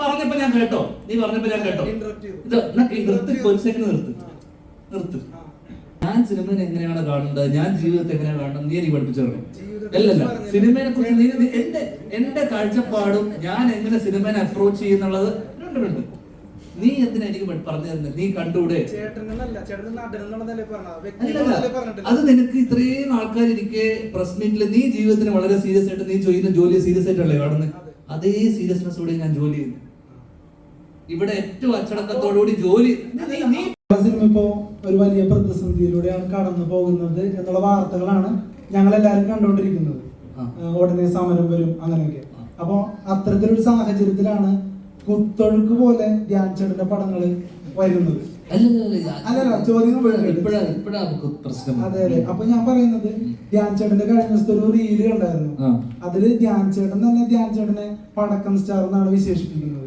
പറഞ്ഞപ്പോ ഞാൻ കേട്ടോ, നീ പറഞ്ഞപ്പോ ഞാൻ കേട്ടോ. ഒരു സെക്കൻഡ് നിർത്ത്. ഞാൻ സിനിമയെ എങ്ങനെയാണ് കാണുന്നത്, ഞാൻ ജീവിതത്തെ എങ്ങനെയാണ് കാണുന്നത്, നീ എനിക്ക് പഠിപ്പിച്ചു തരണം. അല്ലല്ല, സിനിമയെ കുറിച്ച് എന്റെ കാഴ്ചപ്പാടും ഞാൻ എങ്ങനെ സിനിമയെ അപ്രോച്ച് ചെയ്യുന്നുള്ളത് രണ്ടുണ്ട്. നീ എന്തിനാ എനിക്ക് പറഞ്ഞു തരുന്നത്? നീ കണ്ടൂടെ? അത് നിനക്ക് ഇത്രയും ആൾക്കാരിരിക്കെ പ്രസ് മീറ്റില് നീ ജീവിതത്തിന് വളരെ സീരിയസ് ആയിട്ട് നീ ചെയ്യുന്ന ജോലി സീരിയസ് ആയിട്ടല്ലേ കാണുന്നത്? അതേ സീരിയസ്നെസ്സോടെ ഞാൻ ജോലി ചെയ്യുന്നു. ഇവിടെ ഏറ്റവും അച്ചടക്കത്തോടുകൂടി ജോലി. സിനിമ ഇപ്പോ ഒരു വലിയ പ്രതിസന്ധിയിലൂടെയാണ് കടന്നു പോകുന്നത് എന്നുള്ള വാർത്തകളാണ് ഞങ്ങൾ എല്ലാവരും കണ്ടുകൊണ്ടിരിക്കുന്നത്. ഉടനെ സമരം വരും അങ്ങനെയൊക്കെ. അപ്പൊ അത്തരത്തിലൊരു സാഹചര്യത്തിലാണ് കുത്തൊഴുക്ക് പോലെ ധ്യാൻ ചേട്ടന്റെ പടങ്ങള് വരുന്നത്. അല്ലല്ല, ചോദ്യം അതെ. അപ്പൊ ഞാൻ പറയുന്നത്, ധ്യാൻ ചേട്ടന്റെ കഴിഞ്ഞ ദിവസത്തെ ഒരു റീല് കണ്ടായിരുന്നു. അതില് ധ്യാൻ ചേട്ടൻ തന്നെ ധ്യാൻ ചേട്ടനെ പടക്കം സ്റ്റാർ എന്നാണ് വിശേഷിപ്പിക്കുന്നത്.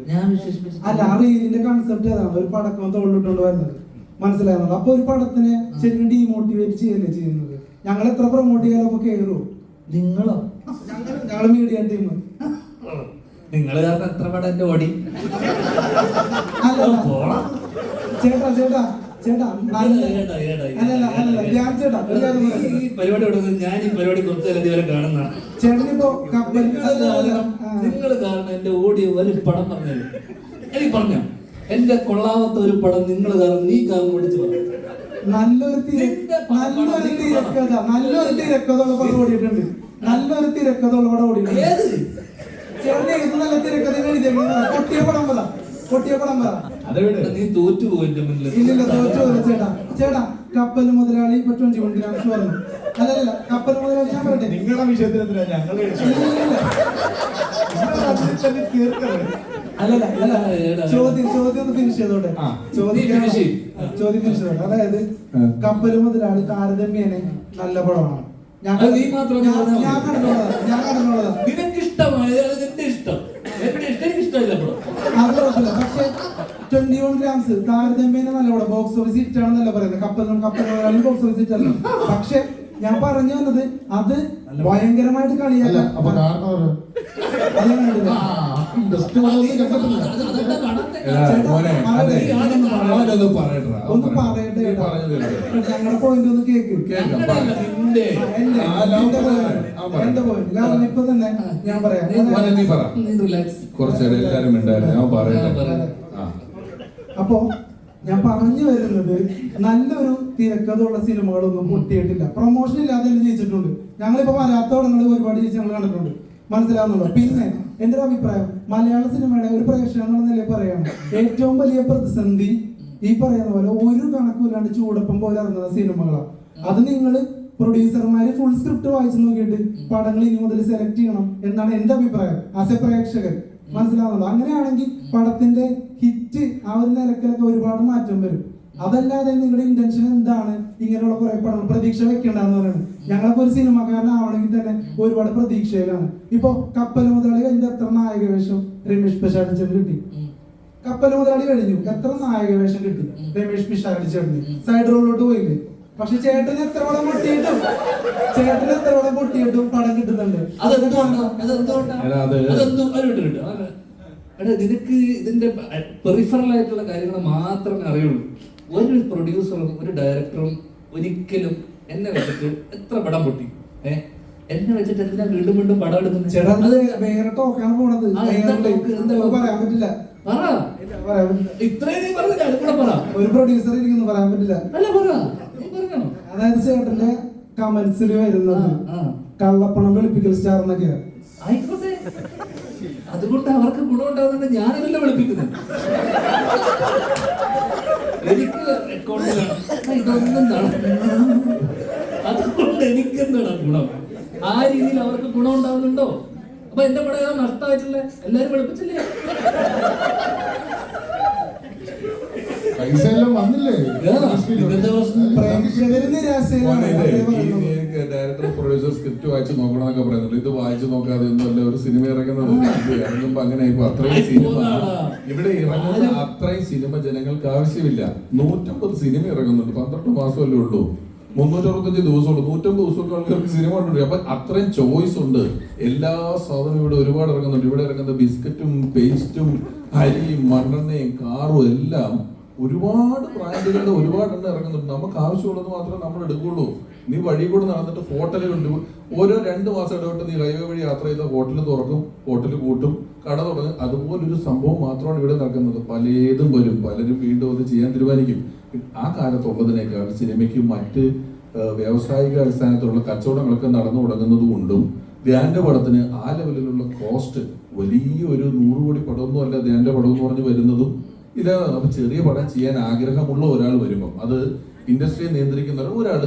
അല്ല, ആ റീലിന്റെ കൺസെപ്റ്റ് അതാണ്, ഒരു പടക്കം തോളിലിട്ടുകൊണ്ട് വരുന്നത്. മനസ്സിലാകുന്നത്. അപ്പൊ ഒരു പടത്തിനെ ശരിക്കും ഡീമോട്ടിവേറ്റ് ചെയ്യല്ലേ ചെയ്യുന്നത്. ഞങ്ങൾ എത്ര പ്രൊമോട്ട് ചെയ്യാലോ കേറുമോ? നിങ്ങളോ? ഞങ്ങള് മീഡിയ ടീം. നിങ്ങൾ കാരണം എത്ര പടം എന്റെ ഓടി. ചേട്ടാ ചേട്ടാ ചേട്ടാ ഈ പരിപാടി ഞാൻ ഈ പരിപാടി കുറച്ചു നേരം ഇതുവരെ കാണുന്നതാണ്. ചേട്ടനിപ്പോ നിങ്ങൾ കാരണം എന്റെ ഓടിയ ഒരു പടം പറഞ്ഞല്ലോ. എനിക്ക് പറഞ്ഞോ, എന്റെ കൊള്ളാവാത്ത ഒരു പടം നിങ്ങൾ കാരണം നീ കാരണം ഓടിച്ചു പറഞ്ഞു. നല്ലൊരു തിരക്കഥയുള്ള പടം ഓടിയിട്ടുണ്ട്. നല്ലൊരു തിരക്കഥയുള്ള പടം ഓടിയിട്ടുണ്ട്. ചേട്ടൻ ഏത് നല്ല തിരക്കഥ പൊട്ടിയ പടം പറ, പൊട്ടിയ പടം പറ. നീ തോറ്റു പോയിന്റെ മുന്നിൽ. ഇല്ലില്ല, തോറ്റു പോലെ. ചേട്ടാ ചേട്ടാ കപ്പൽ മുതലാളി ഇപ്പൊ 21 ഗ്രാംസ് പറഞ്ഞു. അല്ലല്ല, കപ്പൽ മുതലാളി ഞാൻ പറയട്ടെ, നിങ്ങളുടെ വിഷയത്തിൽ ചോദ്യം ഒന്ന് ഫിനിഷ് ചെയ്തോട്ടെ. ചോദ്യം ഫിനിഷ് ചെയ്തോട്ടെ. അതായത് കപ്പൽ മുതലാളി താരതമ്യേന നല്ല പടമാണ്. ഞാൻ കണ്ടുള്ളതാ. നിനക്ക് ഇഷ്ടമായ എന്റെ ഇഷ്ടം, എനിക്ക് ഇഷ്ടമില്ല പടം. അത് കുഴപ്പമില്ല. പക്ഷെ 21 ഗ്രാംസ് താരതമ്യേന നല്ല പടം. ബോക്സ് ഓഫീസ് ഹിറ്റ് ആണെന്നല്ല പറയുന്നത്. കപ്പൽ മുതലാളി ബോക്സ് ഓഫീസ് ഹിറ്റ് അല്ല. പക്ഷെ ഞാൻ പറഞ്ഞു വന്നത് അത് ഭയങ്കരമായിട്ട് കളിയാക്കാം. ഒന്ന് പറയട്ടെ, ഞങ്ങളുടെ പോയിന്റ് ഒന്ന് കേക്ക്. എന്റെ പോയിന്റ് കാരണം ഇപ്പൊ തന്നെ ഞാൻ പറയാം. അപ്പോ ഞാൻ പറഞ്ഞു വരുന്നത്, നല്ലൊരു തിരക്കഥയുള്ള സിനിമകളൊന്നും പൊട്ടിയിട്ടില്ല. പ്രൊമോഷൻ ഇല്ലാതെ ജയിച്ചിട്ടുണ്ട്. ഞങ്ങളിപ്പോ വരാത്ത പടങ്ങൾ ഒരുപാട് ജയിച്ച് ഞങ്ങൾ കണ്ടിട്ടുണ്ട്. മനസ്സിലാവുന്നുള്ളൂ. പിന്നെ എന്റെ ഒരു അഭിപ്രായം, മലയാള സിനിമയുടെ ഒരു പ്രേക്ഷകൻ എന്നുള്ള നിലയിൽ പറയാണ്, ഏറ്റവും വലിയ പ്രതിസന്ധി ഈ പറയുന്ന പോലെ ഒരു കണക്കുമില്ലാണ്ട് ചൂടപ്പം പോലെ ഇറങ്ങുന്ന സിനിമകളാണ്. അത് നിങ്ങൾ പ്രൊഡ്യൂസർമാര് ഫുൾ സ്ക്രിപ്റ്റ് വായിച്ചു നോക്കിയിട്ട് പടങ്ങൾ ഇനി മുതൽ സെലക്ട് ചെയ്യണം എന്നാണ് എന്റെ അഭിപ്രായം ആസ് എ പ്രേക്ഷകൻ. മനസ്സിലാവുന്നുള്ളൂ. അങ്ങനെയാണെങ്കിൽ പടത്തിന്റെ ഹിറ്റ് ആ ഒരു നിരക്കിലൊക്കെ ഒരുപാട് മാറ്റം വരും. അതല്ലാതെ നിങ്ങളുടെ ഇന്റൻഷൻ എന്താണ് ഇങ്ങനെയുള്ള കുറെ പടങ്ങൾ പ്രതീക്ഷ വെക്കേണ്ടെന്ന് പറയുന്നത്? ഞങ്ങളൊക്കെ ഒരു സിനിമക്കാരനാവണമെങ്കിൽ തന്നെ ഒരുപാട് പ്രതീക്ഷയിലാണ്. ഇപ്പൊ കപ്പൽ മുതലാളി കഴിഞ്ഞ എത്ര നായക വേഷം രമേഷ് പിഷാരടി കിട്ടി? കപ്പൽ മുതലാളി കഴിഞ്ഞു, എത്ര നായക വേഷം കിട്ടി രമേഷ് പിഷാരടി ചേട്ടന്? സൈഡ് റോളിലോട്ട് പോയില്ലേ? പക്ഷെ ചേട്ടന് എത്ര വളം പൊട്ടിയിട്ടും പടം കിട്ടുന്നുണ്ട്. നിനക്ക് ഇതിന്റെ പെറിഫറൽ ആയിട്ടുള്ള കാര്യങ്ങൾ മാത്രമേ അറിയുള്ളൂ. ഒരു പ്രൊഡ്യൂസറും ഒരു ഡയറക്ടറും ഒരിക്കലും എന്നെ വെച്ചിട്ട് എത്ര പടം പൊട്ടി, എന്നെ വെച്ചിട്ട് എന്തിനാ വീണ്ടും വീണ്ടും പടം എടുക്കുന്നത്? വേറെ ടോക്കാണ് പോണത്. പറയാൻ പറ്റില്ല. ഇത്രയും പറഞ്ഞില്ല, അതുകൂടെ പറ. ഒരു പ്രൊഡ്യൂസർ ഇരിക്കുന്നു, പറയാൻ പറ്റില്ല. അതായത് ചേട്ടന്റെ കമന്റ്സിൽ വരുന്നത് കള്ളപ്പണം വെളുപ്പിക്കൽ സ്റ്റാർ എന്നൊക്കെയാണ്. ആയിക്കോട്ടെ, അതുകൊണ്ട് അവർക്ക് ഗുണമുണ്ടാകുന്നുണ്ട്. ഞാനല്ല വിളിപ്പിക്കുന്നത്. എനിക്ക് ഇതൊന്നും അതുകൊണ്ട് എനിക്കെന്താണ് ഗുണം? ആ രീതിയിൽ അവർക്ക് ഗുണം ഉണ്ടാവുന്നുണ്ടോ? അപ്പൊ എന്റെ പടം നഷ്ടമായിട്ടില്ല, എല്ലാരും വിളിപ്പിച്ചില്ലേ? പൈസ എല്ലാം വന്നില്ലേ? ഡയറക്ടർ പ്രൊഡ്യൂസർ സ്ക്രിപ്റ്റ് വായിച്ചു നോക്കണം എന്നൊക്കെ പറയുന്നുണ്ട്. ഇത് വായിച്ചു നോക്കാതെ ഒന്നുമല്ല ഒരു സിനിമ ഇറങ്ങുന്നത്. ഇറങ്ങുമ്പോ അങ്ങനെ ഇപ്പൊ അത്രയും സിനിമ ഇവിടെ ഇറങ്ങുന്ന അത്രയും സിനിമ ജനങ്ങൾക്ക് ആവശ്യമില്ല. 150 സിനിമ ഇറങ്ങുന്നുണ്ട്. 12 മാസമല്ലേ ഉള്ളൂ. 365 ദിവസമുള്ളൂ, 150 ദിവസമൊക്കെ ആൾക്കാർക്ക് സിനിമ കണ്ടുപിടിക്കും. അപ്പൊ അത്രയും ചോയ്സ് ഉണ്ട്. എല്ലാ സാധനവും ഇവിടെ ഒരുപാട് ഇറങ്ങുന്നുണ്ട്. ഇവിടെ ഇറങ്ങുന്ന ബിസ്ക്കറ്റും പേസ്റ്റും അരിയും മണ്ണെണ്ണയും കാറും എല്ലാം ഒരുപാട് ബ്രാൻഡുകളുടെ ഒരുപാട് എണ്ണം ഇറങ്ങുന്നുണ്ട്. നമുക്ക് ആവശ്യമുള്ളത് മാത്രമേ നമ്മൾ എടുക്കുള്ളൂ. നീ വഴി കൂടെ നടന്നിട്ട് ഹോട്ടലുകളുണ്ട്. ഓരോ 2 മാസം ഇടവിട്ട് നീ ഹൈവേ വഴി യാത്ര ചെയ്ത ഹോട്ടൽ തുറക്കും, ഹോട്ടൽ കൂട്ടും, കട തുടങ്ങും. അതുപോലൊരു സംഭവം മാത്രമാണ് ഇവിടെ നടക്കുന്നത്. പലതും വരും, പലരും വീണ്ടും അത് ചെയ്യാൻ തീരുമാനിക്കും. ആ കാലത്തുള്ളതിനേക്കാൾ സിനിമയ്ക്ക് മറ്റ് വ്യാവസായിക അടിസ്ഥാനത്തിലുള്ള കച്ചവടങ്ങളൊക്കെ നടന്നു തുടങ്ങുന്നത് കൊണ്ടും ധ്യാന്റെ പടത്തിന് ആ ലെവലിലുള്ള കോസ്റ്റ് വലിയൊരു 100 കോടി പടമൊന്നും അല്ല ധ്യാന്റെ പടം എന്ന് പറഞ്ഞ് വരുന്നതും ഇല്ല. അപ്പൊ ചെറിയ പടം ചെയ്യാൻ ആഗ്രഹമുള്ള ഒരാൾ വരുമ്പം അത് ഇൻഡസ്ട്രിയെ നിയന്ത്രിക്കുന്ന ഒരാൾ,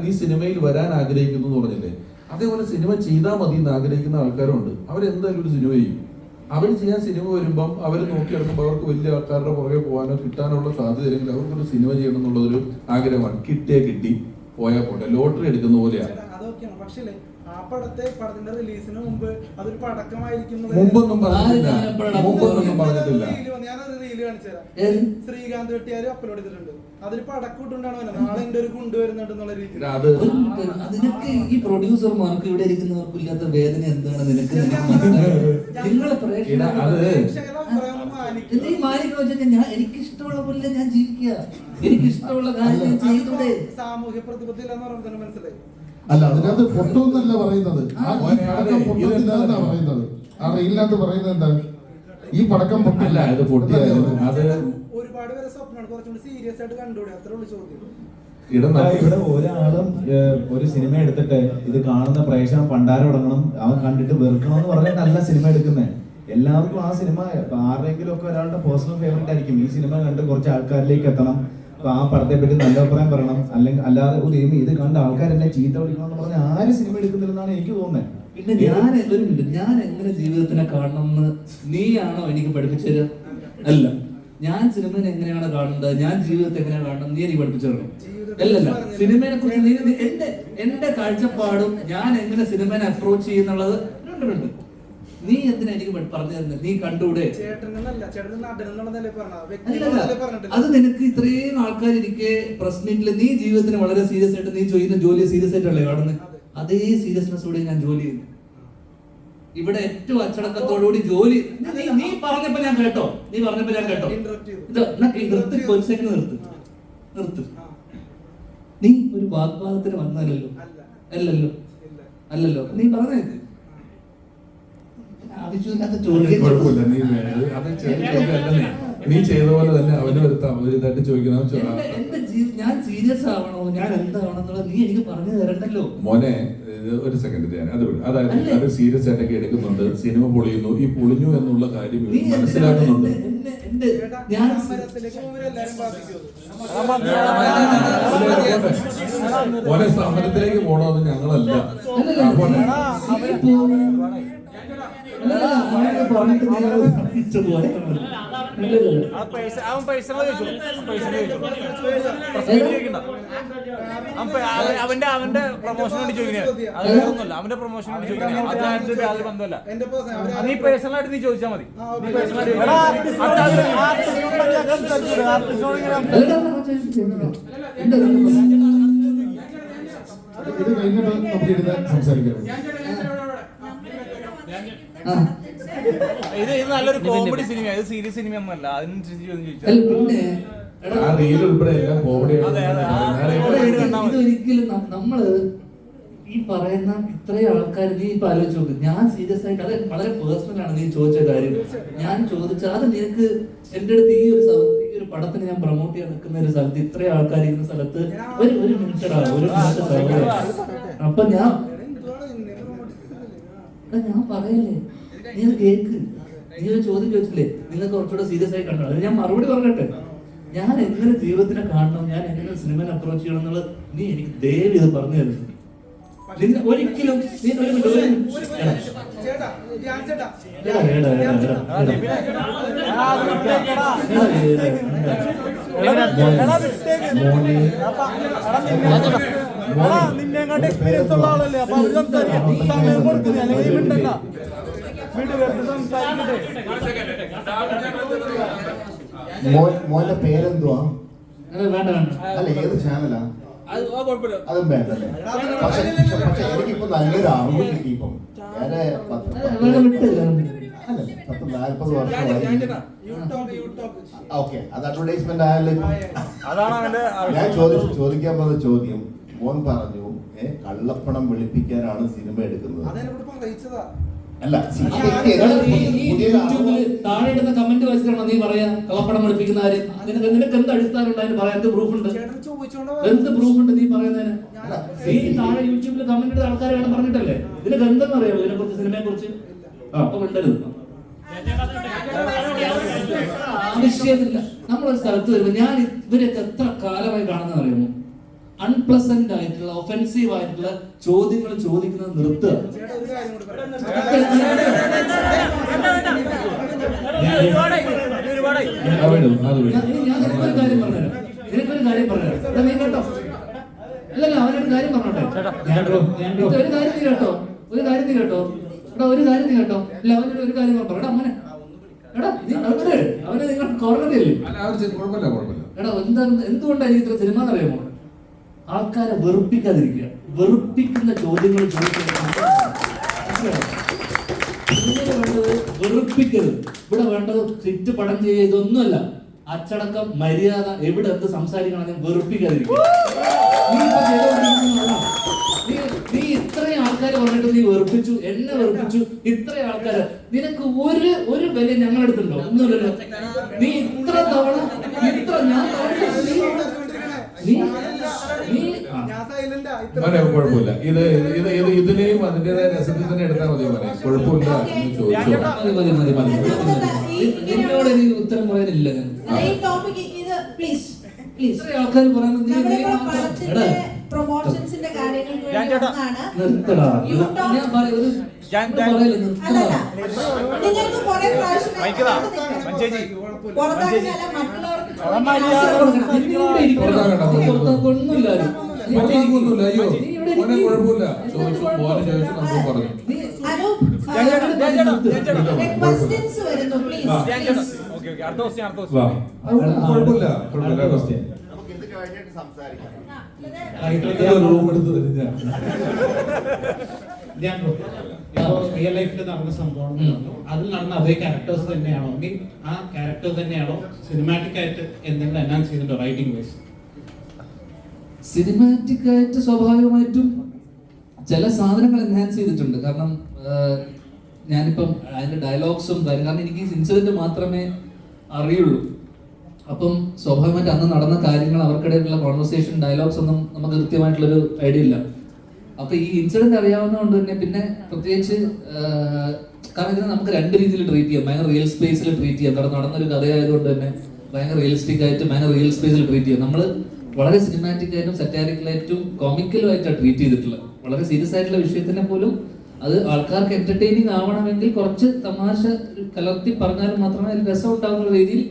നീ സിനിമയിൽ വരാൻ ആഗ്രഹിക്കുന്നു എന്ന് പറഞ്ഞില്ലേ, അതേപോലെ സിനിമ ചെയ്താൽ മതി എന്ന് ആഗ്രഹിക്കുന്ന ആൾക്കാരുണ്ട്. അവരെന്തായാലും ഒരു സിനിമ ചെയ്യും. അവർ ചെയ്യാൻ സിനിമ വരുമ്പം അവർ നോക്കിയെടുക്കുമ്പോൾ അവർക്ക് വലിയ ആൾക്കാരുടെ പുറകെ പോകാനോ കിട്ടാനുള്ള സാധ്യതയില്ലെങ്കിൽ അവർക്കൊരു സിനിമ ചെയ്യണം എന്നുള്ളതൊരു ആഗ്രഹമാണ്. കിട്ടിയാ കിട്ടി, പോയാൽ പോട്ടെ, ലോട്ടറി എടുക്കുന്ന പോലെയാണ്. ആ പടത്തിന്റെ റിലീസിന് മുമ്പ് അതൊരു പടക്കമായിരിക്കും മുമ്പൊന്നും പറഞ്ഞിട്ടില്ല. ഞാനൊരു റീല് കാണിച്ചുതരാം. ശ്രീകാന്ത് വെട്ടിയാര് അപ്ലോഡ് ചെയ്തിട്ടുണ്ട്. അതിൽ പടക്കം ഇട്ടുകൊണ്ടാണ് വരുന്നത്. നാളെ എന്റെ ഒരു കൊണ്ട് വരുന്നുണ്ട് എന്നുള്ള രീതിയിൽ. നിനക്ക് ഈ പ്രൊഡ്യൂസർമാർക്ക് ഇവിടെ ഇരിക്കുന്നവർക്ക് ഇല്ലാത്ത വേദന എന്താണ് നിനക്ക്? നിങ്ങളെ ഞാൻ എനിക്കിഷ്ടമുള്ള പോലെ ഞാൻ ജീവിക്കുക, എനിക്കിഷ്ടമുള്ള കാര്യം ചെയ്തൂടെ. സാമൂഹ്യ പ്രതിബദ്ധത എന്ന് പറയുന്നത് മനസ്സിലായി. അല്ല, അതിനകത്ത് പൊട്ടുമെന്നല്ല പറയുന്നത്, പൊട്ടുന്നില്ലാന്നാ പറയുന്നത്. ആ റീലിനകത്ത് പറയുന്നത് എന്താ, ഈ പടക്കം പൊട്ടില്ല, ഇത് പൊട്ടിയായിരുന്നു. അത് ഒരുപാട് പേരെ സ്വപ്നമാണ്, കുറച്ചുകൂടി സീരിയസ് ആയിട്ട് കണ്ടുകൂടെ, അത്ര ഉള്ളു ചോദ്യം. ഇവിടെ ഒരാളും ഒരു സിനിമ എടുത്തിട്ട് ഇത് കാണുന്ന പ്രേക്ഷകൻ പണ്ടാരം തുടങ്ങണം, അവൻ കണ്ടിട്ട് വെറുക്കണം എന്ന് പറഞ്ഞിട്ടല്ല സിനിമ എടുക്കുന്നത്. എല്ലാവർക്കും ആ സിനിമ ആരുടെയെങ്കിലും ഒക്കെ ഒരാളുടെ പേഴ്സണൽ ഫേവറേറ്റ് ആയിരിക്കും. ഈ സിനിമ കണ്ട് കുറച്ച് ആൾക്കാരിലേക്ക് എത്തണം, അപ്പൊ ആ പടത്തെ പറ്റി നല്ല അഭിപ്രായം പറയണം. അല്ലെങ്കിൽ അല്ലാതെ ഒരു ഇത് കണ്ട ആൾക്കാർ എന്നെ ചീത്ത വിളിക്കണം എന്ന് പറഞ്ഞാൽ ആരും സിനിമ എടുക്കുന്നില്ലെന്നാണ് എനിക്ക് തോന്നുന്നത്. പിന്നെ ഞാൻ എങ്ങനെ ജീവിതത്തിനെ കാണണം എന്ന് നീയാണോ എനിക്ക് പഠിപ്പിച്ചു തരാ? അല്ല, ഞാൻ സിനിമനെ എങ്ങനെയാണ് കാണുന്നത്, ഞാൻ ജീവിതത്തെ എങ്ങനെയാണ് കാണുന്നത് നീ എനിക്ക് പഠിപ്പിച്ചു തരണം. അല്ലല്ല, സിനിമയെ കുറിച്ച് എന്റെ കാഴ്ചപ്പാടും ഞാൻ എങ്ങനെ സിനിമനെ അപ്രോച്ച് ചെയ്യുന്നുള്ളത് രണ്ടുണ്ട്. നീ എന്തിനാ എനിക്ക് പറഞ്ഞു തരുന്നത്? നീ കണ്ടൂടെ? അത് നിനക്ക് ഇത്രയും ആൾക്കാരിരിക്കെ പ്രസ് മീറ്റില് നീ ജീവിതത്തിന് വളരെ സീരിയസ് ആയിട്ട് നീ ചെയ്യുന്ന ജോലി സീരിയസ് ആയിട്ടല്ലേ കാണുന്നത്? അതേ സീരിയസ്നെസ്സോടെ ഞാൻ ജോലി ചെയ്യുന്നു. ഇവിടെ ഏറ്റവും അച്ചടക്കത്തോടുകൂടി ജോലി. നീ പറഞ്ഞപ്പോ ഞാൻ കേട്ടോ, നിർത്ത്, ഒരു സെക്കൻഡ് നിർത്ത്. നീ ഒരു വാഗ്വാദത്തിന് വന്നല്ലോ, അല്ലല്ലോ. നീ പറഞ്ഞേക്ക്, ആവശ്യമില്ലാത്ത ചോദ്യം. നീ ചെയ്ത പോലെ തന്നെ അവന് ഇതായിട്ട് ചോദിക്കണം. ഞാൻ സീരിയസ് ആവണോ, ഞാൻ എന്താവണമെന്നുള്ളത് നീ എനിക്ക് പറഞ്ഞു തരണ്ടല്ലോ. മോനെ, ഒരു സെക്കൻഡ്, അതായത് അത് സീരിയസ് ആയിട്ടൊക്കെ എടുക്കുന്നുണ്ട്. സിനിമ പൊളിയുന്നു, ഈ പൊളിഞ്ഞു എന്നുള്ള കാര്യം മനസ്സിലാക്കുന്നുണ്ട്. മോനെ, സമരത്തിലേക്ക് പോകണമെന്ന് ഞങ്ങളല്ല. അവന്റെ പ്രൊമോഷൻ വേണ്ടി ചോദിക്കുന്നത്, അത് വേറൊന്നുമല്ല. അവന്റെ പ്രൊമോഷൻ വേണ്ടി ചോദിക്കുന്നത്, അത് ബന്ധമല്ല. നീ പേഴ്സണലായിട്ട് നീ ചോദിച്ചാൽ മതി. ഇത് കഴിഞ്ഞിട്ട് നമുക്ക് ഇരുന്ന് സംസാരിക്കാം. ഇത് നല്ലൊരു കോമഡി സിനിമ, ഇത് സീരിയസ് സിനിമ ഒന്നുമല്ല. അതിനനുസരിച്ച് ഇതൊരിക്കലും നമ്മള് ഈ പറയുന്ന ഇത്രയും ആൾക്കാർ, നീ ഇപ്പൊ ആലോചിച്ച് നോക്ക്. ഞാൻ സീരിയസ് ആയിട്ട്, അത് വളരെ പേഴ്സണൽ ആണ് നീ ചോദിച്ച കാര്യം. ഞാൻ ചോദിച്ച അത് നിനക്ക് എന്റെ അടുത്ത് ഈ ഒരു പടത്തിന് ഞാൻ പ്രൊമോട്ട് ചെയ്യാൻ നിൽക്കുന്ന ഒരു സ്ഥലത്ത് ഇത്രയും ആൾക്കാർ ഇരിക്കുന്ന സ്ഥലത്ത് ഒരു മിനിറ്റടാ, ഒരു മിനിറ്റ്. അപ്പൊ ഞാൻ പറയല്ലേ, നീ അത് കേക്ക്. നീ ഒരു ചോദ്യം ചോദിച്ചില്ലേ, നിങ്ങൾക്ക് കുറച്ചുകൂടെ സീരിയസ് ആയി കണ്ടോ? അത് ഞാൻ മറുപടി പറഞ്ഞിട്ടെ. ഞാൻ എങ്ങനെ ജീവിതത്തിനെ കാണണം, ഞാൻ എങ്ങനെ സിനിമനെ അപ്രോച്ച് ചെയ്യണം എന്നുള്ളത് നീ എനിക്ക് ദയവ് ഇത് പറഞ്ഞു തരുന്നു. ഒരിക്കലും നിന്നെങ്ങാണ്ട് എക്സ്പീരിയൻസ് ഉള്ള ആളല്ലേ, അപ്പൊ അവര് സമയം കൊടുക്കുന്നത്, അല്ലെങ്കിൽ വീണ്ടല്ല മോന്റെ പേരെന്തുവാ? വേണ്ട അല്ല, ഏത് ചാനലാ? അതും വേണ്ടല്ലേ? പക്ഷെ എനിക്കിപ്പോ നല്ലൊരു അറിവ് കിട്ടിയപ്പം ഞാന് അല്ലല്ലേ 40 വർഷമായി. ഓക്കെ, അത് അഡ്വർടൈസ്മെന്റ് ആയല്ലോ ഇപ്പം. അതാണ് അവന്റെ ഞാൻ ചോദിക്കാൻ പോകുന്ന ചോദ്യം, മോൻ പറഞ്ഞു കള്ളപ്പണം വെളുപ്പിക്കാനാണ് സിനിമ എടുക്കുന്നത്. അല്ല, യൂട്യൂബില് താഴെ ഇടുന്ന കമന്റ് വെച്ചിട്ടാണോ നീ പറയാ കള്ളപ്പണം പഠിപ്പിക്കുന്ന കാര്യം? നിനക്ക് എന്ത് അടിസ്ഥാനം ഉണ്ടായിരുന്നു പറയാൻ? എന്ത് പ്രൂഫ് ഉണ്ട്? എന്ത് പ്രൂഫ് ഉണ്ട് നീ പറയുന്നതിന്? നീ താഴെ യൂട്യൂബിൽ കമന്റ് ഇടുന്ന ആൾക്കാരാണ് പറഞ്ഞിട്ടല്ലേ? നിനക്ക് എന്തെന്ന് അറിയാമോ ഇതിനെ കുറിച്ച്, സിനിമയെ കുറിച്ച്? അപ്പൊ മിണ്ടരുത്. ആവശ്യമില്ല. നമ്മളൊരു സ്ഥലത്ത് വരുമ്പോ ഞാൻ ഇവരൊക്കെ എത്ര കാലമായി കാണുന്നത് അറിയാമോ? അൺപ്ലസന്റ് ആയിട്ടുള്ള ഒഫെൻസീവ് ആയിട്ടുള്ള ചോദ്യങ്ങൾ ചോദിക്കുന്നത് നിർത്തുക. നിനക്കൊരു കാര്യം പറഞ്ഞുതരാം. നീ കേട്ടോ? അല്ലല്ല, അവനൊരു കാര്യം പറഞ്ഞോട്ടെ. ഒരു കാര്യം നീ കേട്ടോ? ഒരു കാര്യം നീ കേട്ടോ? എടാ, ഒരു കാര്യം നീ കേട്ടോ? അല്ല, അവനൊരു ഒരു കാര്യം പറഞ്ഞു. എടാ അമ്മനെ, എടാ നീ അവന് നിങ്ങൾ കോർണറിയല്ലേ? എടാ, എന്തുകൊണ്ടാണ് എനിക്ക് ഇത്ര സിനിമ എന്നറിയാമോ? ആൾക്കാരെ വെറുപ്പിക്കാതിരിക്കുക. വെറുപ്പിക്കുന്ന ചോദ്യങ്ങൾ ചോദിക്കുന്നത് വെറുപ്പിക്കരുത്. ഇവിടെ വേണ്ടത് സിറ്റ് പടം ചെയ്യുക, ഇതൊന്നുമല്ല. അച്ചടക്കം, മര്യാദ, എവിടെ എന്ത് സംസാരിക്കണം വെറുപ്പിക്കാതിരിക്കുക. നീ ഇത്രയും ആൾക്കാര് പറഞ്ഞിട്ട് നീ വെറുപ്പിച്ചു, എന്നെ വെറുപ്പിച്ചു, ഇത്രയും ആൾക്കാര്. നിനക്ക് ഒരു വില ഞങ്ങളെടുത്തുണ്ടോ? ഒന്നുമില്ലല്ലോ. നീ ഇത്ര തവണ ഞാൻ കുഴപ്പമില്ല. ഇതിനെയും അതിന്റേതായ രസത്തിൽ തന്നെ എടുത്താൽ മതി. കുഴപ്പമില്ല എന്ന് ചോദിച്ചു. എന്നോട് എനിക്ക് ഉത്തരം പറയാനില്ല. ആൾക്കാർ പറയുന്നത് പ്രൊമോഷൻസിന്റെ കാര്യങ്ങൾക്ക് നിർത്തടാ. ഞാൻ പറയരുത്. നിങ്ങൾക്ക് കുറെ ക്വസ്റ്റ്യൻസ് വരുന്നു. പ്ലീസ് റൂം എടുത്ത് തരും ഞാൻ റിയൽ ലൈഫിൽ നടന്ന സംഭവം അതിൽ നടന്ന അതേ ക്യാരക്ടേഴ്സ് തന്നെയാണോ, ആ ക്യാരക്ടർ തന്നെയാണോ സിനിമാറ്റിക് ആയിട്ട് എന്തെങ്കിലും എൻഹാൻസ് ചെയ്തിട്ടുണ്ടോ റൈറ്റിംഗ് വൈസ്? സിനിമാറ്റിക് ആയിട്ട് സ്വാഭാവികമായിട്ടും ചില സാധനങ്ങൾ എൻഹാൻസ് ചെയ്തിട്ടുണ്ട്. കാരണം ഞാനിപ്പം അതിന്റെ ഡയലോഗ്സും കാരണം എനിക്ക് ഇൻസിഡന്റ് മാത്രമേ അറിയുള്ളൂ. അപ്പം സ്വാഭാവികമായിട്ട് അന്ന് നടന്ന കാര്യങ്ങൾ, അവർക്കിടയിലുള്ള കോൺവെർസേഷൻ, ഡയലോഗ്സ് ഒന്നും നമുക്ക് കൃത്യമായിട്ടുള്ളൊരു ഐഡിയ ഇല്ല. അപ്പൊ ഈ ഇൻസിഡന്റ് അറിയാവുന്നതുകൊണ്ട് തന്നെ പിന്നെ പ്രത്യേകിച്ച് കാരണം ഇതിനെ നമുക്ക് രണ്ട് രീതിയിൽ ട്രീറ്റ് ചെയ്യാം. ഭയങ്കര റിയൽ സ്പേസിൽ ട്രീറ്റ് ചെയ്യാം. കാരണം നടന്നൊരു കഥയായതുകൊണ്ട് തന്നെ ഭയങ്കര റിയലിസ്റ്റിക് ആയിട്ട് ഭയങ്കര റിയൽ സ്പേസിൽ ട്രീറ്റ് ചെയ്യാം. നമ്മൾ വളരെ സിനിമാറ്റിക് ആയിട്ടും സെറ്റാരിക്കലായിട്ടും കോമിക്കലും ആയിട്ടാണ് ട്രീറ്റ് ചെയ്തിട്ടുള്ളത്. വളരെ സീരിയസ് ആയിട്ടുള്ള വിഷയത്തിനെ പോലും അത് ആൾക്കാർക്ക് എന്റർടൈനിങ് ആവണമെങ്കിൽ കുറച്ച് തമാശ കലർത്തി പറഞ്ഞാൽ മാത്രമേ അതിൽ രസം ഉണ്ടാകുന്ന രീതിയിൽ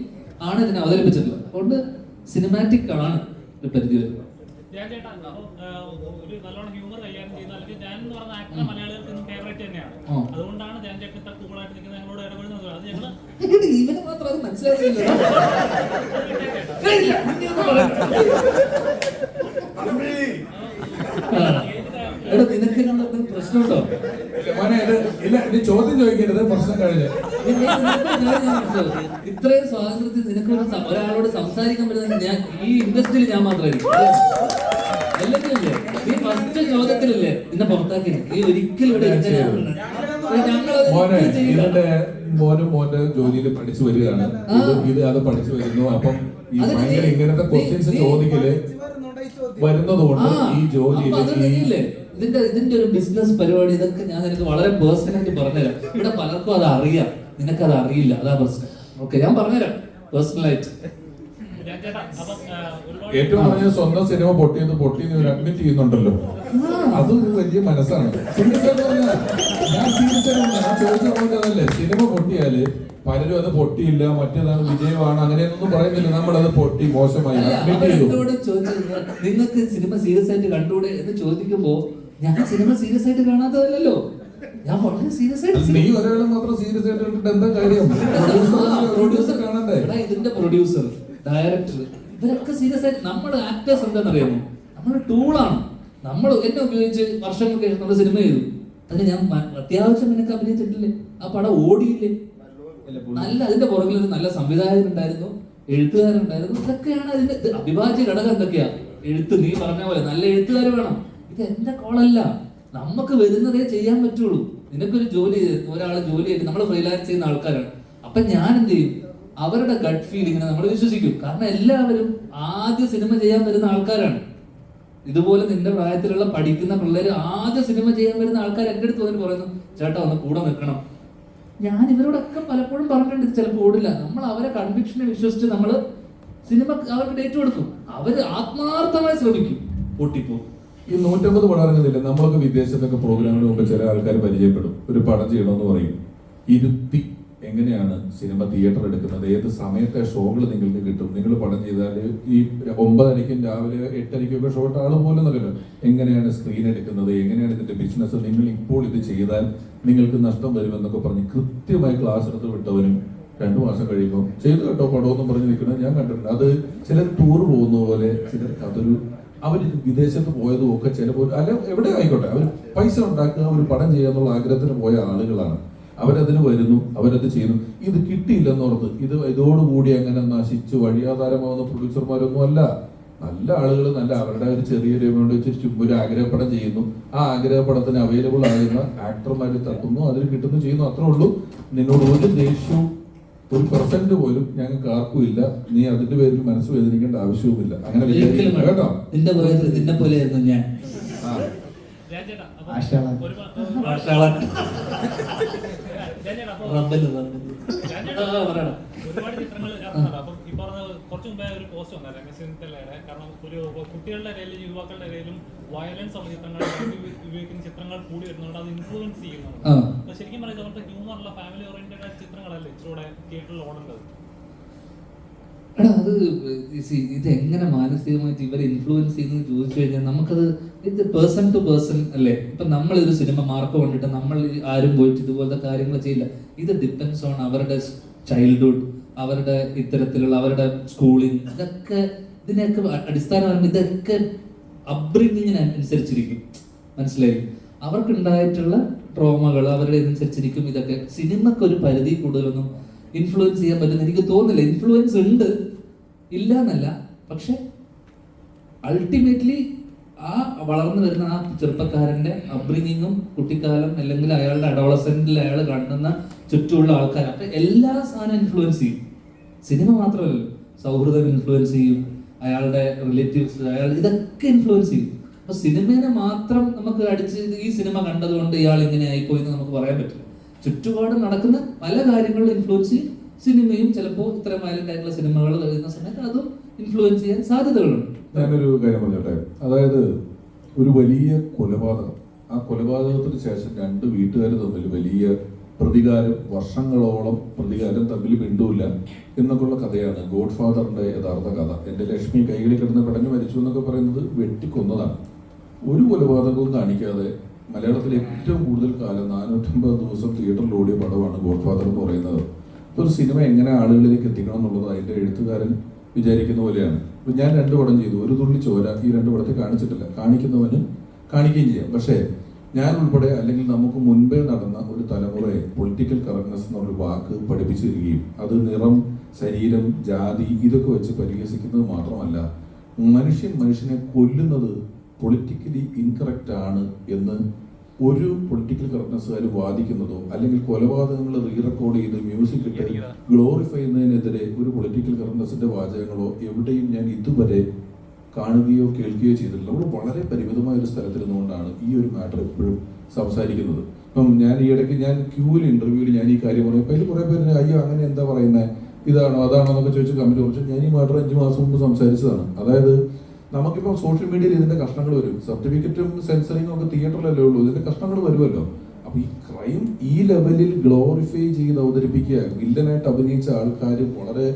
ആണ് ഇതിനെ അവതരിപ്പിച്ചിട്ടുള്ളത്. അതുകൊണ്ട് സിനിമാറ്റിക് ആണ് ഒരു പരിധി വരെ. ഒരു നല്ലോണം ഹ്യൂമർ കൈകാര്യം ചെയ്യുന്ന അല്ലെങ്കിൽ ഞാൻ എന്ന് പറഞ്ഞ ആക്ടർ മലയാളികൾക്ക് ഫേവറേറ്റ് തന്നെയാണ്. അതുകൊണ്ടാണ് ഞാൻ ചേട്ടൻ ഇത്ര കൂളായിട്ട് നിൽക്കുന്നത്, ഞങ്ങളോട് ഇടപെടുന്നത്. അത് ഞങ്ങള് ഇവന് മാത്രം അത് മനസ്സിലാക്കില്ല. നിനക്ക് പ്രശ്നമുണ്ടോ? ഇല്ല, ചോദ്യം ചോദിക്കരുത്, പ്രശ്നം കഴിഞ്ഞു. ഇത്രയും സ്വാതന്ത്ര്യത്തിൽ നിനക്ക് ഒരാളോട് സംസാരിക്കാൻ പറ്റുന്നത് ഞാൻ ഈ ഇൻഡസ്ട്രിയിൽ ഞാൻ മാത്രമായിരിക്കും. അല്ലെങ്കിലല്ലേ നീ ഫസ്റ്റ് ചോദ്യത്തിലല്ലേ നിന്നെ പുറത്താക്കി. നീ ഒരിക്കലും ഇവിടെ മോന്റെ ജോലിയിൽ പഠിച്ചു വരികയാണ്. ഇത് അത് പഠിച്ചു വരുന്നു. അപ്പം ഈ ഭയങ്കര ഇങ്ങനത്തെ ക്വസ്റ്റ്യൻസ് ചോദിക്കല് വരുന്നതുകൊണ്ട് ഈ ജോലിയിൽ ഇതിന്റെ ഒരു ബിസിനസ് പരിപാടി ഇതൊക്കെ ഞാൻ നിനക്ക് വളരെ പേഴ്സണലായിട്ട് പറഞ്ഞുതരാം. ഇവിടെ പലർക്കും അത് അറിയാം, നിനക്കത് അറിയില്ല, അതാ പ്രശ്നം. ഓക്കെ, ഞാൻ പറഞ്ഞുതരാം പേഴ്സണലായിട്ട്. ഏറ്റവും പറഞ്ഞ സ്വന്തം സിനിമ പൊട്ടിയെന്ന് അഡ്മിറ്റ് ചെയ്യുന്നുണ്ടല്ലോ, അതൊരു വലിയ മനസ്സാണ്. സീരിയസ് ആയിട്ട് പറഞ്ഞാൽ ഞാൻ ചോദിച്ചതല്ലേ, സിനിമ പൊട്ടിയാല് പലരും അത് പൊട്ടിയില്ല, മറ്റേതാണ് വിജയമാണ്, അങ്ങനെയൊന്നും പറയുന്നില്ല. നമ്മളത് പൊട്ടി മോശമായി അഡ്മിറ്റ് ചെയ്തു. നിങ്ങൾക്ക് സിനിമ സീരിയസ് ആയിട്ട് കണ്ടുകൂടെ എന്ന് ചോദിക്കുമ്പോ ഞാൻ സിനിമ സീരിയസ് ആയിട്ട് കാണാത്തതല്ലോ. ഞാൻ വളരെ സീരിയസ് ആയിട്ട്. നീ ഒരാളെ മാത്രം സീരിയസ് ആയിട്ട് എന്താ കാര്യം? പ്രൊഡ്യൂസർ കാണണ്ടേ? ഇതിന്റെ പ്രൊഡ്യൂസർ, ഡയറക്ടർ, ഇവരൊക്കെ സീരിയസ് ആയിട്ട്. നമ്മുടെ ആക്ടേഴ്സ് എന്താണെന്നറിയാമോ? നമ്മുടെ ടൂളാണ്. നമ്മൾ എന്നെ ഉപയോഗിച്ച് വർഷങ്ങൾക്ക് ശേഷം നമ്മൾ സിനിമ ചെയ്തു. അതിന് ഞാൻ അത്യാവശ്യം എനിക്ക് അഭിനയിച്ചിട്ടില്ലേ? ആ പടം ഓടിയില്ലേ? നല്ല അതിന്റെ പുറകിൽ ഒരു നല്ല സംവിധായകനുണ്ടായിരുന്നു, എഴുത്തുകാരുണ്ടായിരുന്നു. ഇതൊക്കെയാണ് അതിന്റെ അവിഭാജ്യ ഘടകം. എന്തൊക്കെയാ? എഴുത്ത്. നീ പറഞ്ഞ പോലെ നല്ല എഴുത്തുകാർ വേണം. ഇത് എന്റെ കോളല്ല. നമുക്ക് വരുന്നതേ ചെയ്യാൻ പറ്റുള്ളൂ. നിനക്കൊരു ജോലി, ഒരാൾ ജോലി ചെയ്ത് നമ്മൾ ഫ്രീലാൻസ് ചെയ്യുന്ന ആൾക്കാരാണ്. അപ്പൊ ഞാൻ എന്ത് ചെയ്യും? അവരുടെ ഗട്ട് ഫീലിങ്ങിനെ നമ്മൾ വിശ്വസിക്കും. കാരണം എല്ലാവരും ആദ്യ സിനിമ ചെയ്യാൻ വരുന്ന ആൾക്കാരാണ്. ഇതുപോലെ നിന്റെ പ്രായത്തിലുള്ള പഠിക്കുന്ന പിള്ളേർ ആദ്യ സിനിമ ചെയ്യാൻ വരുന്ന ആൾക്കാർ എൻ്റെ അടുത്ത് വന്നിട്ട് പറയുന്നു, ചേട്ടാ ഒന്ന് കൂടെ നിൽക്കണം. ഞാൻ ഇവരോടൊക്കെ പലപ്പോഴും പറഞ്ഞിട്ടുണ്ട്, ഇത് ചിലപ്പോൾ ഓടില്ല. നമ്മൾ അവരെ കൺവിക്ഷനെ വിശ്വസിച്ച് നമ്മൾ സിനിമ അവർക്ക് ഡേറ്റ് കൊടുക്കും. അവർ ആത്മാർത്ഥമായി ശ്രമിക്കും, പൊട്ടിപ്പോ. ഈ 150 പടം ഇറങ്ങുന്നില്ല. നമ്മളൊക്കെ വിദേശത്തൊക്കെ പ്രോഗ്രാമിന് മുമ്പ് ചില ആൾക്കാർ പരിചയപ്പെടും. ഒരു പടം ചെയ്യണമെന്ന് പറയും. ഇരുത്തി എങ്ങനെയാണ് സിനിമ തിയേറ്റർ എടുക്കുന്നത്, ഏത് സമയത്തെ ഷോകൾ നിങ്ങൾക്ക് കിട്ടും, നിങ്ങൾ പടം ചെയ്താൽ ഈ 9:30 രാവിലെ 8:30 ഷോ ആൾ പോലും എന്നല്ലോ, എങ്ങനെയാണ് സ്ക്രീൻ എടുക്കുന്നത്, എങ്ങനെയാണ് ഇതിന്റെ ബിസിനസ്, നിങ്ങൾ ഇപ്പോൾ ഇത് ചെയ്താൽ നിങ്ങൾക്ക് നഷ്ടം വരുമെന്നൊക്കെ പറഞ്ഞ് കൃത്യമായി ക്ലാസ് എടുത്ത് വിട്ടവനും 2 മാസം കഴിയുമ്പോൾ ചെയ്തു കേട്ടോ പടമൊന്നും പറഞ്ഞ് നിൽക്കുന്നത് ഞാൻ കണ്ടിട്ടുണ്ട്. അത് ചിലർ ടൂർ പോകുന്ന പോലെ, ചിലർക്ക് അതൊരു അവർ വിദേശത്ത് പോയതും ഒക്കെ ചിലപ്പോൾ അല്ല എവിടെ ആയിക്കോട്ടെ, അവർ പൈസ ഉണ്ടാക്കുക, ഒരു പടം ചെയ്യുക എന്നുള്ള ആഗ്രഹത്തിന് പോയ ആളുകളാണ്. അവരതിന് വരുന്നു, അവരത് ചെയ്യുന്നു. ഇത് കിട്ടിയില്ലെന്നോർത്ത് ഇതോടുകൂടി അങ്ങനെ നശിച്ച് വഴിയാധാരമാവുന്ന പ്രൊഡ്യൂസർമാരൊന്നും അല്ല. നല്ല ആളുകൾ നല്ല അവരുടെ ഒരു ചെറിയൊരു എമൗണ്ട് വെച്ച് ഒരു ആഗ്രഹപ്പടം ചെയ്യുന്നു. ആ ആഗ്രഹപ്പടത്തിന് അവൈലബിൾ ആകുന്ന ആക്ടർമാരെ തട്ടുന്നു, അതിൽ കിട്ടുന്നു, ചെയ്യുന്നു. അത്രേ ഉള്ളൂ. നിന്നോട് ഒരു ദേഷ്യവും 1% പോലും ഞങ്ങൾക്ക് ആർക്കും ഇല്ല. നീ അതിന്റെ പേരിൽ മനസ്സ് വേദനിക്കേണ്ട ആവശ്യവുമില്ല. അങ്ങനെ കേട്ടോ. നിന്റെ നിന്നെ പോലെയായിരുന്നു ഞാൻ. ഒരുപാട് ചിത്രങ്ങൾ ഇറങ്ങുന്നുണ്ട്. അപ്പം ഈ പറഞ്ഞ കുറച്ച് മുമ്പേ ഒരു പോസ്റ്റ് വന്നായിരുന്നു രമേശ് ചെന്നിത്തലയുടെ. കാരണം ഒരു കുട്ടികളുടെ ഇടയിലും യുവാക്കളുടെ ഇടയിലും വയലൻസ് ഉള്ള ചിത്രങ്ങൾ ഉപയോഗിക്കുന്ന ചിത്രങ്ങൾ കൂടി വരുന്നുണ്ട്, അത് ഇൻഫ്ലുവൻസ് ചെയ്യുന്നുണ്ട്. അപ്പൊ ശരിക്കും പറയുന്നത് അവരുടെ ഹ്യൂമറുള്ള ഫാമിലി ഓറിയന്റഡ് ചിത്രങ്ങളല്ലേ ഇച്ചിലൂടെ തിയേറ്ററിൽ ഓടേണ്ടത്? എടാ അത് ഇത് എങ്ങനെ മാനസികമായിട്ട് ഇവരെ ഇൻഫ്ലുവൻസ് ചെയ്യുന്നത് ചോദിച്ചു കഴിഞ്ഞാൽ നമുക്കത് ഇത് പേഴ്സൺ ടു പേഴ്സൺ അല്ലേ. ഇപ്പൊ നമ്മളൊരു സിനിമ മാർക്ക് കൊണ്ടിട്ട് നമ്മൾ ആരും പോയിട്ട് ഇതുപോലത്തെ കാര്യങ്ങൾ ചെയ്യില്ല. ഇത് ഡിപ്പെൻസ് ഓൺ അവരുടെ ചൈൽഡ്ഹുഡ്, അവരുടെ ഇത്തരത്തിലുള്ള അവരുടെ സ്കൂളിംഗ്, ഇതിനെയൊക്കെ അടിസ്ഥാനപരമായി ഇതൊക്കെ അപ്ബ്രിങ്ങിങ്ങിന് അനുസരിച്ചിരിക്കും. മനസ്സിലായി? അവർക്കുണ്ടായിട്ടുള്ള ട്രോമകൾ അവരുടെ അനുസരിച്ചിരിക്കും. ഇതൊക്കെ സിനിമക്ക് ഒരു പരിധി കൂടുതലൊന്നും ഇൻഫ്ലുവൻസ് ചെയ്യാൻ പറ്റുന്ന എനിക്ക് തോന്നുന്നില്ല. ഇൻഫ്ലുവൻസ് ഉണ്ട്, ഇല്ല എന്നല്ല. പക്ഷെ അൾട്ടിമേറ്റ്ലി ആ വളർന്നു വരുന്ന ആ ചെറുപ്പക്കാരന്റെ അപ്ബ്രിങ്ങിങ്ങും കുട്ടിക്കാലം അല്ലെങ്കിൽ അയാളുടെ അഡോളസെന്റിൽ അയാൾ കാണുന്ന ചുറ്റുമുള്ള ആൾക്കാർ, അപ്പൊ എല്ലാ സാധനം ഇൻഫ്ലുവൻസ് ചെയ്യും. സിനിമ മാത്രമല്ലല്ലോ, സൗഹൃദം ഇൻഫ്ലുവൻസ് ചെയ്യും, അയാളുടെ റിലേറ്റീവ്സ്, ഇതൊക്കെ ഇൻഫ്ലുവൻസ് ചെയ്യും. അപ്പൊ സിനിമേനെ മാത്രം നമുക്ക് അടിച്ച് ഈ സിനിമ കണ്ടതുകൊണ്ട് ഇയാൾ ഇങ്ങനെ ആയിപ്പോയി എന്ന് നമുക്ക് പറയാൻ പറ്റില്ല. ചുറ്റുപാടും നടക്കുന്ന പല കാര്യങ്ങളും ഇൻഫ്ലുവൻസ് ചെയ്യും. സിനിമയും ചിലപ്പോൾ ഇത്തരം വയലന്റ് ആയിട്ടുള്ള സിനിമകൾ കഴിയുന്ന സമയത്ത് അതും ഇൻഫ്ലുവൻസ് ചെയ്യാൻ സാധ്യതകളുണ്ട്. ഞാനൊരു കാര്യം പറഞ്ഞോട്ടെ. അതായത് ഒരു വലിയ കൊലപാതകം, ആ കൊലപാതകത്തിന് ശേഷം 2 വീട്ടുകാർ തമ്മിൽ വലിയ പ്രതികാരം, വർഷങ്ങളോളം പ്രതികാരം തമ്മിൽ മിണ്ടൂല്ല എന്നൊക്കെയുള്ള കഥയാണ് ഗോഡ് ഫാദറിന്റെ യഥാർത്ഥ കഥ. എൻ്റെ ലക്ഷ്മി കൈകളിൽ കിടന്ന് പിടഞ്ഞു മരിച്ചു എന്നൊക്കെ പറയുന്നത് വെട്ടിക്കൊന്നതാണ്. ഒരു കൊലപാതകവും കാണിക്കാതെ മലയാളത്തിൽ ഏറ്റവും കൂടുതൽ കാലം 450 ദിവസം തിയേറ്ററിൽ ഓടിയ പടമാണ് ഗോഡ് ഫാദർ എന്ന് പറയുന്നത്. ഒരു സിനിമ എങ്ങനെ ആളുകളിലേക്ക് എത്തിക്കണം എന്നുള്ളത് അതിൻ്റെ എഴുത്തുകാരൻ വിചാരിക്കുന്ന പോലെയാണ്. ഇപ്പം ഞാൻ 2 പടം ചെയ്തു, ഒരു തുള്ളി ചോര ഈ 2 പടത്തിൽ കാണിച്ചിട്ടില്ല. കാണിക്കുന്നവന് കാണിക്കുകയും ചെയ്യാം. പക്ഷേ ഞാൻ ഉൾപ്പെടെ അല്ലെങ്കിൽ നമുക്ക് മുൻപേ നടന്ന ഒരു തലമുറയെ പൊളിറ്റിക്കൽ കറക്റ്റ്നെസ് എന്നൊരു വാക്ക് പഠിപ്പിച്ചു തരികയും അത് നിറം, ശരീരം, ജാതി ഇതൊക്കെ വെച്ച് പരിഹസിക്കുന്നത് മാത്രമല്ല, മനുഷ്യനെ കൊല്ലുന്നത് പൊളിറ്റിക്കലി ഇൻകറക്റ്റ് ആണ് എന്ന് ഒരു പൊളിറ്റിക്കൽ കറക്റ്റ്നെസ്സുകാർ വാദിക്കുന്നതോ അല്ലെങ്കിൽ കൊലപാതകങ്ങൾ റീറെക്കോർഡ് ചെയ്ത് മ്യൂസിക് ഇട്ട് ഗ്ലോറിഫൈ ചെയ്യുന്നതിനെതിരെ ഒരു പൊളിറ്റിക്കൽ കറക്റ്റ്നെസ്സിന്റെ വാചകങ്ങളോ എവിടെയും ഞാൻ ഇതുവരെ കാണുകയോ കേൾക്കുകയോ ചെയ്തിട്ടില്ല. നമ്മൾ വളരെ പരിമിതമായ ഒരു സ്ഥലത്തിരുന്നുകൊണ്ടാണ് ഈ ഒരു മാറ്റർ എപ്പോഴും സംസാരിക്കുന്നത്. ഇപ്പം ഞാൻ ഈ ഇടയ്ക്ക് ക്യൂവിൽ ഇന്റർവ്യൂവിൽ ഞാൻ ഈ കാര്യം പറയുമ്പോൾ അതിൽ കുറേ പേര് അയ്യോ അങ്ങനെ എന്താ പറയുന്നത്, ഇതാണോ അതാണോ എന്നൊക്കെ ചോദിച്ച് കമന്റ് കുറിച്ച് ഞാൻ ഈ മാറ്റർ 5 മാസം മുമ്പ് സംസാരിച്ചതാണ്. അതായത് നമുക്കിപ്പോൾ സോഷ്യൽ മീഡിയയിൽ ഇതിന്റെ കഷ്ണങ്ങൾ വരും, സർട്ടിഫിക്കറ്റും സെൻസറിങ്ങും ഒക്കെ തിയേറ്ററിലല്ലേ ഉള്ളൂ, ഇതിന്റെ കഷ്ണങ്ങൾ വരുമല്ലോ. അപ്പൊ ഈ ക്രൈം ഈ ലെവലിൽ ഗ്ലോറിഫൈ ചെയ്ത് അവതരിപ്പിക്കുക, വില്ലനായിട്ട് അഭിനയിച്ച ആൾക്കാർ വളരെ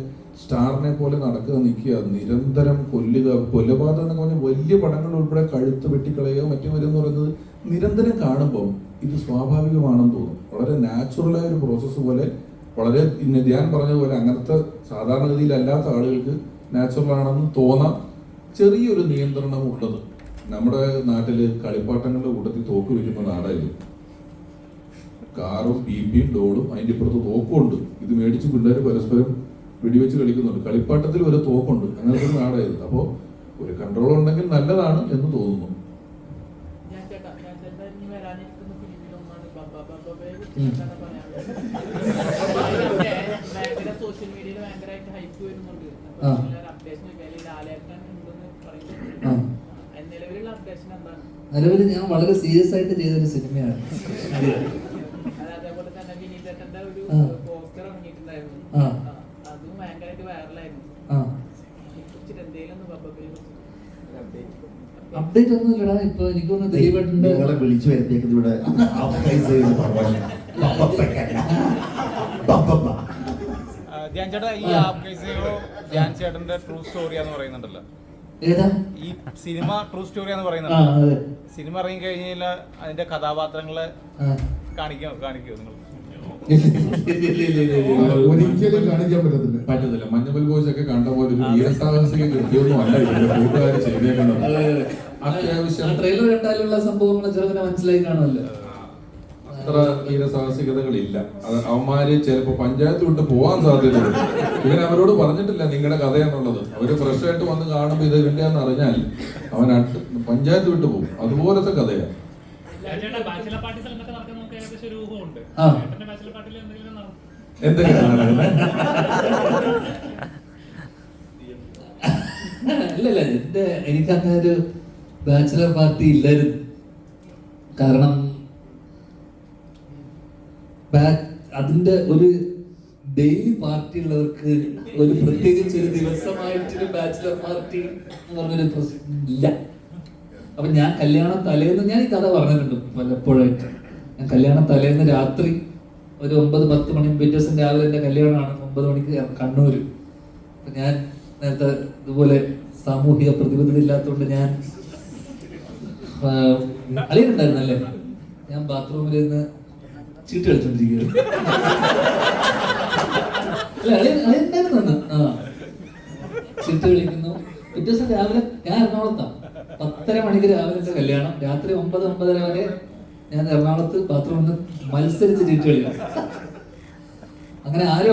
സ്റ്റാറിനെ പോലെ നടക്കുക, നിൽക്കുക, നിരന്തരം കൊല്ലുക, കൊലപാതകം എന്നൊക്കെ പറഞ്ഞാൽ വലിയ പടങ്ങൾ ഉൾപ്പെടെ കഴുത്ത് വെട്ടിക്കളയുക മറ്റും വരും എന്ന് പറയുന്നത് നിരന്തരം കാണുമ്പോൾ ഇത് സ്വാഭാവികമാണെന്ന് തോന്നും. വളരെ നാച്ചുറലായ ഒരു പ്രോസസ്സ് പോലെ, വളരെ ഞാൻ പറഞ്ഞതുപോലെ അങ്ങനത്തെ സാധാരണഗതിയിൽ അല്ലാത്ത ആളുകൾക്ക് നാച്ചുറൽ ആണെന്ന് തോന്നാം. ചെറിയൊരു നിയന്ത്രണം ഉള്ളത് നമ്മുടെ നാട്ടില് കളിപ്പാട്ടങ്ങളുടെ കൂട്ടത്തിൽ തോക്ക് വയ്ക്കുന്ന നാടായിരുന്നു. കാറും പിപിയും ഡോളും അതിന്റെ ഇപ്പുറത്ത് തോക്കുണ്ട്. ഇത് മേടിച്ച് പിള്ളേർ പരസ്പരം വെടിവെച്ച് കളിക്കുന്നുണ്ട്. കളിപ്പാട്ടത്തിൽ ഒരു തോക്കുണ്ട്. അങ്ങനത്തെ ഒരു നാടായിരുന്നു. അപ്പോൾ ഒരു കൺട്രോൾ ഉണ്ടെങ്കിൽ നല്ലതാണ് എന്ന് തോന്നുന്നു. സോഷ്യൽ മീഡിയയിൽ ഭയങ്കരമായിട്ട് ഹൈപ്പ് വരുന്നുണ്ട്. നിലവിലുള്ള അപ്ഡേഷൻ എന്താണ്? നിലവിൽ ഞാൻ വളരെ സീരിയസ് ആയിട്ട് ചെയ്തൊരു സിനിമയാണ്. അതേപോലെ തന്നെ വിനീതേട്ടന്റെ ഒരു പോസ്റ്റർ ഇറങ്ങിയിട്ടുണ്ടായിരുന്നു. അതും ഭയങ്കരമായിട്ട് വൈറലായിരുന്നു. അപ്ഡേറ്റ് ഒന്നും ഇല്ലടാ. ഇപ്പൊ എനിക്കൊന്ന് ദിലീപേട്ടന്റെ നിങ്ങളെ വിളിച്ചു വരുത്തിയേക്കുന്നത് ധ്യാൻ ചേട്ടാ, ഈ ആപ്കൈസോ ധ്യാൻ ചേട്ടന്റെ ട്രൂ സ്റ്റോറിയാന്ന് പറയുന്നുണ്ടല്ലോ. ഏതാ ഈ സിനിമ ട്രൂ സ്റ്റോറിയാന്ന് പറയുന്നുണ്ടല്ലോ. സിനിമ ഇറങ്ങി കഴിഞ്ഞാൽ അതിന്റെ കഥാപാത്രങ്ങളെ കാണിക്കോ നിങ്ങൾ? ഒരിക്കലും കാണിക്കാൻ പറ്റത്തില്ല. മഞ്ഞുമൽ ബോയ്സ് ഒക്കെ കണ്ട പോലെ ഒരു വീരസാഹസിക കൃത്യമൊന്നും അല്ല ഇതിന്റെ കൂട്ടുകാർ ചെയ്തേക്കുന്നത്. അത്യാവശ്യം ട്രെയിലർ കണ്ടാലുള്ള സംഭവങ്ങൾ ചെറുതിനെ മനസ്സിലായി കാണുമല്ലോ. അത്ര വീരസാഹസികതകളില്ല. അത് അവന്മാര് ചിലപ്പോ പഞ്ചായത്ത് വിട്ട് പോവാൻ സാധ്യതയുണ്ട്. ഇവൻ അവരോട് പറഞ്ഞിട്ടില്ല നിങ്ങളുടെ കഥയാന്നുള്ളത്. അവര് ഫ്രഷ് ആയിട്ട് വന്ന് കാണുമ്പോ ഇത് ഇവന്റെയാന്ന് അറിഞ്ഞാൽ അവൻ പഞ്ചായത്ത് വിട്ട് പോകും. അതുപോലത്തെ കഥയാണ്. ഇല്ലല്ല, എനിക്കങ്ങനെ ഒരു ബാച്ചിലർ പാർട്ടി ഇല്ലായിരുന്നു. കാരണം അതിന്റെ ഒരു ഡെയിലി പാർട്ടി ഉള്ളവർക്ക് ഒരു പ്രത്യേകിച്ച് ഒരു ദിവസമായിട്ടൊരു ബാച്ചിലർ പാർട്ടി എന്ന് പറഞ്ഞൊരു പ്രശ്നം ഇല്ല. അപ്പൊ ഞാൻ കല്യാണം തലേന്ന് ഞാൻ ഈ കഥ പറഞ്ഞിട്ടുണ്ട് പലപ്പോഴായിട്ട്. ഞാൻ കല്യാണം തലേന്ന് രാത്രി ഒരു 9-10 മണി, പിറ്റേ ദിവസം രാവിലെ എൻ്റെ കല്യാണമാണ് 9 മണിക്ക് കണ്ണൂര്. അപ്പൊ ഞാൻ നേരത്തെ ഇതുപോലെ സാമൂഹിക പ്രതിബദ്ധത ഇല്ലാത്തതുകൊണ്ട് ഞാൻ അളിയുണ്ടായിരുന്നല്ലേ, ഞാൻ ബാത്റൂമിൽ നിന്ന് ചീട്ട് കളിച്ചോണ്ടിരിക്കുകയാണ്. അല്ല അളിയുണ്ടായിരുന്നു. ചീട്ട് കളിക്കുന്നു. പിറ്റേ ദിവസം രാവിലെ ഞാൻ എറണാകുളത്താണ്. 10:30 മണിക്ക് രാവിലെ എൻ്റെ കല്യാണം. രാത്രി 9-9:30 വരെ ഞാൻ എറണാകുളത്ത് ബാത്റൂമിൽ നിന്ന് മത്സരിച്ച് ചീട്ട് കളിക്കും. അങ്ങനെ ആരോ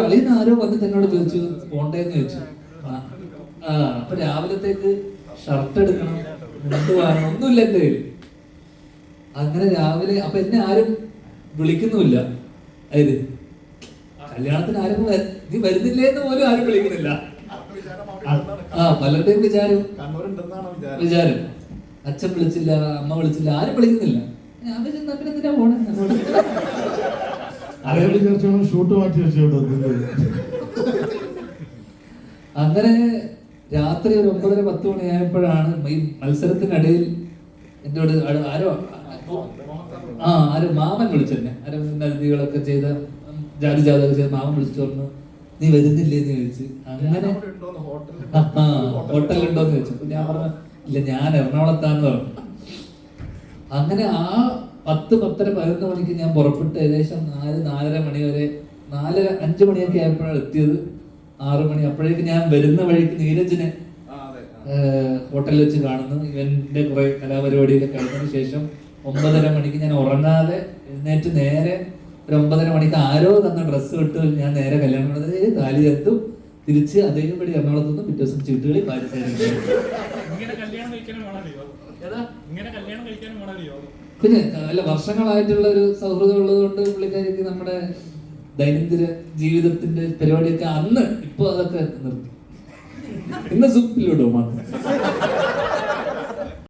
വന്നിട്ട് എന്നോട് ചോദിച്ചു പോണ്ടേന്ന് ചോദിച്ചു. അപ്പൊ രാവിലത്തേക്ക് ഷർട്ട് എടുക്കണം, മുണ്ട് വാങ്ങണം, ഒന്നുമില്ല എൻ്റെ കയ്യിൽ. അങ്ങനെ രാവിലെ അപ്പൊ എന്നെ ആരും വിളിക്കുന്നുമില്ല. അതായത് കല്യാണത്തിന് ആരും നീ വരുന്നില്ലേ എന്ന് പോലും ആരും വിളിക്കുന്നില്ല. പലരുടെയും വിചാരം അച്ഛൻ വിളിച്ചില്ല, അമ്മ വിളിച്ചില്ല, ആരും വിളിക്കുന്നില്ല. ഞാൻ എന്തിനാ പോണേ? ഷൂട്ട് മാറ്റി വെച്ചോണ്ട് അങ്ങനെ രാത്രി ഒരു 9-10 മണിയായപ്പോഴാണ് ഈ മത്സരത്തിനിടയിൽ എന്നോട് ആരോ മാമൻ വിളിച്ചെന്നെ. അരവിന്ദന്റെ അതിഥികളൊക്കെ ചെയ്ത ജാതിജാതൊക്കെ ചെയ്ത മാമൻ വിളിച്ചിട്ട് പറഞ്ഞു നീ വരുന്നില്ലേന്ന് ചോദിച്ചു. അങ്ങനെ ഹോട്ടലുണ്ടോന്ന് ചോദിച്ചു. അപ്പൊ ഞാൻ പറഞ്ഞു ഇല്ല, ഞാൻ എറണാകുളത്താന്ന് പറഞ്ഞു. അങ്ങനെ ആ 10-10:30-11 മണിക്ക് ഞാൻ പുറപ്പെട്ട് ഏകദേശം 4-4:30 മണി വരെ 4-5 മണിയൊക്കെ ആയപ്പോഴാണ് എത്തിയത്. 6 മണി അപ്പോഴേക്ക് ഞാൻ വരുന്ന വഴിക്ക് നീരജിനെ ഹോട്ടലിൽ വെച്ച് കാണുന്നു. ഇവന്റെ കുറെ കലാപരിപാടിയൊക്കെ കഴിഞ്ഞതിന് ശേഷം 9:30 മണിക്ക് ഞാൻ ഉറങ്ങാതെ എഴുന്നേറ്റ് നേരെ ഒരു 9:30 മണിക്ക് ആരോ തന്ന ഡ്രസ്സ് ഇട്ട് ഞാൻ നേരെ കല്യാണം താലി എത്തും. തിരിച്ച് അതേപടി എറണാകുളത്ത് നിന്ന് പിറ്റേ ദിവസം ചീട്ടുകളി പിന്നെ അല്ല വർഷങ്ങളായിട്ടുള്ള ഒരു സൗഹൃദം ഉള്ളത് കൊണ്ട് പുള്ളിക്കാരിക്ക് നമ്മുടെ ദൈനംദിന ജീവിതത്തിന്റെ പരിപാടിയൊക്കെ അന്ന് ഇപ്പൊ അതൊക്കെ നിർത്തി. ഇന്ന് സൂപ്പിലിടും മാത്രം.